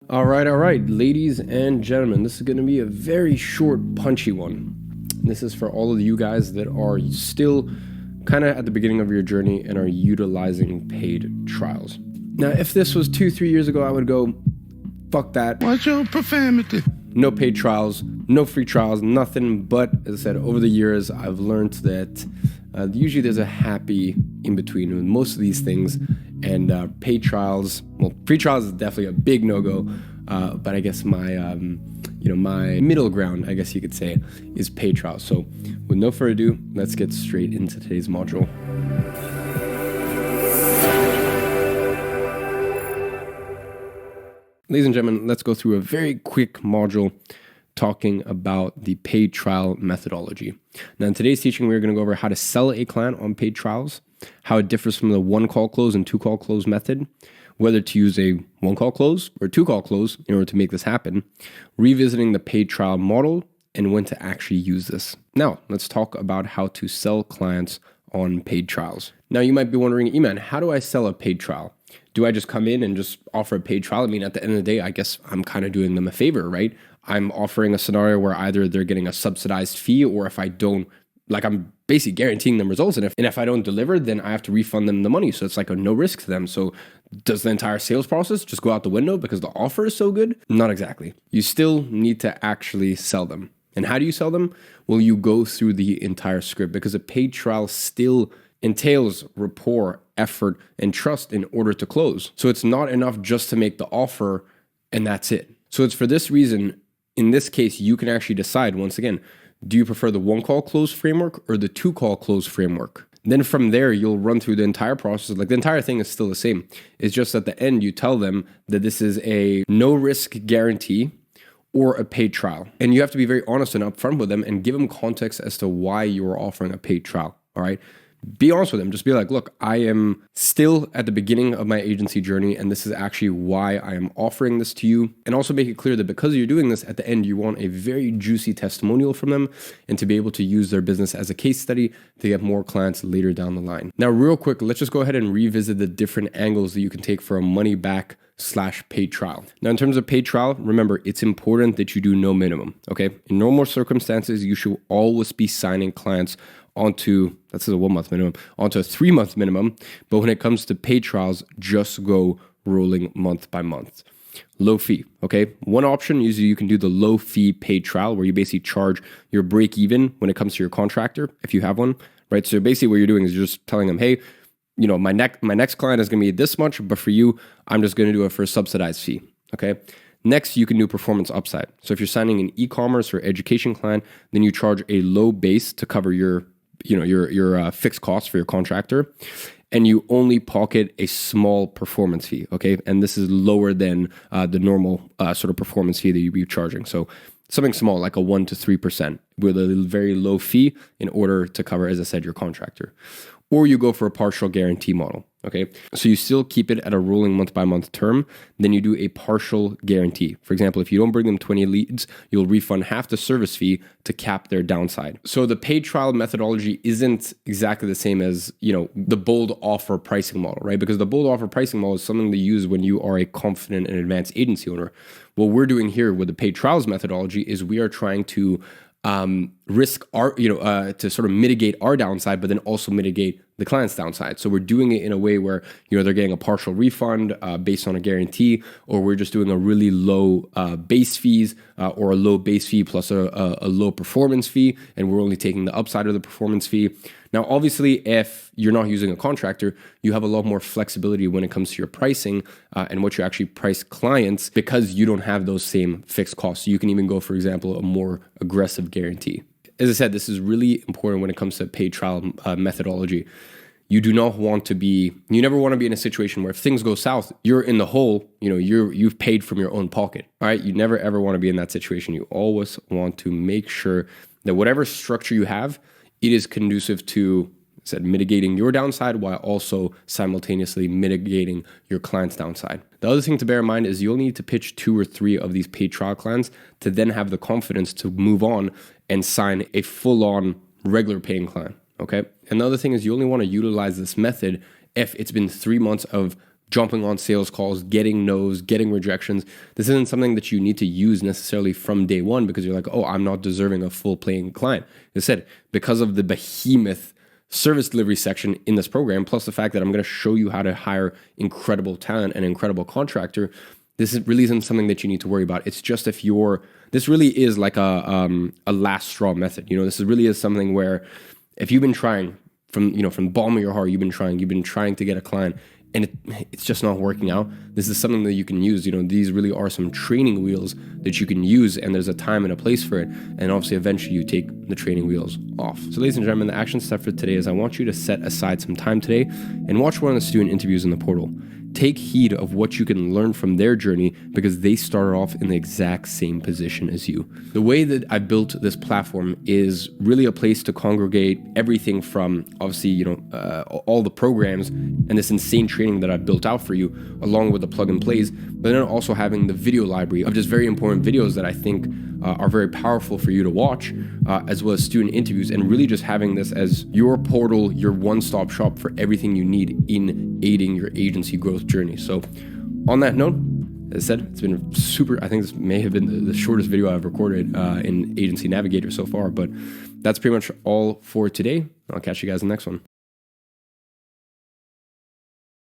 All right, ladies and gentlemen, this is going to be a very short, punchy one. This is for all of you guys that are still kind of at the beginning of your journey and are utilizing paid trials. Now, if this was 2-3 years ago, I would go, fuck that. Watch your profanity. No paid trials, no free trials, nothing. But as I said, over the years, I've learned that usually there's a happy in between with most of these things. And paid trials, well, free trials is definitely a big no-go. But I guess my middle ground, I guess you could say, is paid trials. So with no further ado, let's get straight into today's module. Ladies and gentlemen, let's go through a very quick module talking about the paid trial methodology. Now, in today's teaching, we're going to go over how to sell a client on paid trials, how it differs from the one-call close and two-call close method, whether to use a one-call close or two-call close in order to make this happen, revisiting the paid trial model, and when to actually use this. Now, let's talk about how to sell clients on paid trials. Now, you might be wondering, Eman, how do I sell a paid trial? Do I just come in and just offer a paid trial? I mean, at the end of the day, I guess I'm kind of doing them a favor, right? I'm offering a scenario where either they're getting a subsidized fee, or if I don't, I'm basically guaranteeing them results. And if I don't deliver, then I have to refund them the money. So it's like a no risk to them. So does the entire sales process just go out the window because the offer is so good? Not exactly. You still need to actually sell them. And how do you sell them? Well, you go through the entire script, because a paid trial still entails rapport, effort, and trust in order to close. So it's not enough just to make the offer and that's it. So it's for this reason, in this case, you can actually decide, once again, do you prefer the one-call close framework or the two-call close framework? Then from there, you'll run through the entire process. Like, the entire thing is still the same. It's just at the end, you tell them that this is a no-risk guarantee or a paid trial. And you have to be very honest and upfront with them and give them context as to why you are offering a paid trial, all right? Be honest with them. Just be like, look, I am still at the beginning of my agency journey, and this is actually why I am offering this to you. And also make it clear that because you're doing this, at the end, you want a very juicy testimonial from them and to be able to use their business as a case study to get more clients later down the line. Now, real quick, let's just go ahead and revisit the different angles that you can take for a money back / paid trial. Now, in terms of paid trial, remember, it's important that you do no minimum, okay? In normal circumstances, you should always be signing clients onto, that's a 1 month minimum, onto a 3 month minimum. But when it comes to paid trials, just go rolling month by month. Low fee, okay? One option is you can do the low fee paid trial, where you basically charge your break even when it comes to your contractor, if you have one, right? So basically what you're doing is you're just telling them, hey, my next client is going to be this much, but for you, I'm just going to do it for a subsidized fee, okay? Next, you can do performance upside. So if you're signing an e-commerce or education client, then you charge a low base to cover your fixed costs for your contractor, and you only pocket a small performance fee, okay? And this is lower than the normal sort of performance fee that you'd be charging. So something small, like a 1 to 3%, with a very low fee in order to cover, as I said, your contractor. Or you go for a partial guarantee model, okay? So you still keep it at a rolling month by month term, then you do a partial guarantee. For example, if you don't bring them 20 leads, you'll refund half the service fee to cap their downside. So the paid trial methodology isn't exactly the same as, the bold offer pricing model, right? Because the bold offer pricing model is something to use when you are a confident and advanced agency owner. What we're doing here with the paid trials methodology is we are trying to risk our, to sort of mitigate our downside, but then also mitigate the client's downside. So we're doing it in a way where, they're getting a partial refund based on a guarantee, or we're just doing a really low base fees or a low base fee plus a low performance fee, and we're only taking the upside of the performance fee. Now, obviously, if you're not using a contractor, you have a lot more flexibility when it comes to your pricing and what you actually price clients, because you don't have those same fixed costs. So you can even go, for example, a more aggressive guarantee. As I said, this is really important when it comes to paid trial methodology. You never want to be in a situation where if things go south, you're in the hole, you've paid from your own pocket, all right? You never ever want to be in that situation. You always want to make sure that whatever structure you have, it is conducive to, mitigating your downside while also simultaneously mitigating your client's downside. The other thing to bear in mind is you'll need to pitch 2 or 3 of these paid trial clients to then have the confidence to move on and sign a full-on regular paying client, okay? Another thing is you only want to utilize this method if it's been 3 months of jumping on sales calls, getting no's, getting rejections. This isn't something that you need to use necessarily from day one because you're like, oh, I'm not deserving a full paying client. As I said, because of the behemoth service delivery section in this program, plus the fact that I'm going to show you how to hire incredible talent and incredible contractor, really isn't something that you need to worry about. It's just this really is like a last straw method. This really is something where if you've been trying from the bottom of your heart, you've been trying to get a client, and it's just not working out. This is something that you can use. These really are some training wheels that you can use, and there's a time and a place for it. And obviously, eventually, you take the training wheels off. So, ladies and gentlemen, the action step for today is I want you to set aside some time today and watch one of the student interviews in the portal. Take heed of what you can learn from their journey because they started off in the exact same position as you. The way that I built this platform is really a place to congregate everything from obviously, all the programs and this insane training that I built out for you, along with the plug and plays, but then also having the video library of just very important videos that I think are very powerful for you to watch, as well as student interviews, and really just having this as your portal, your one-stop shop for everything you need in aiding your agency growth journey. So on that note, as I said, it's been super, I think this may have been the shortest video I've recorded in Agency Navigator so far, but that's pretty much all for today. I'll catch you guys in the next one.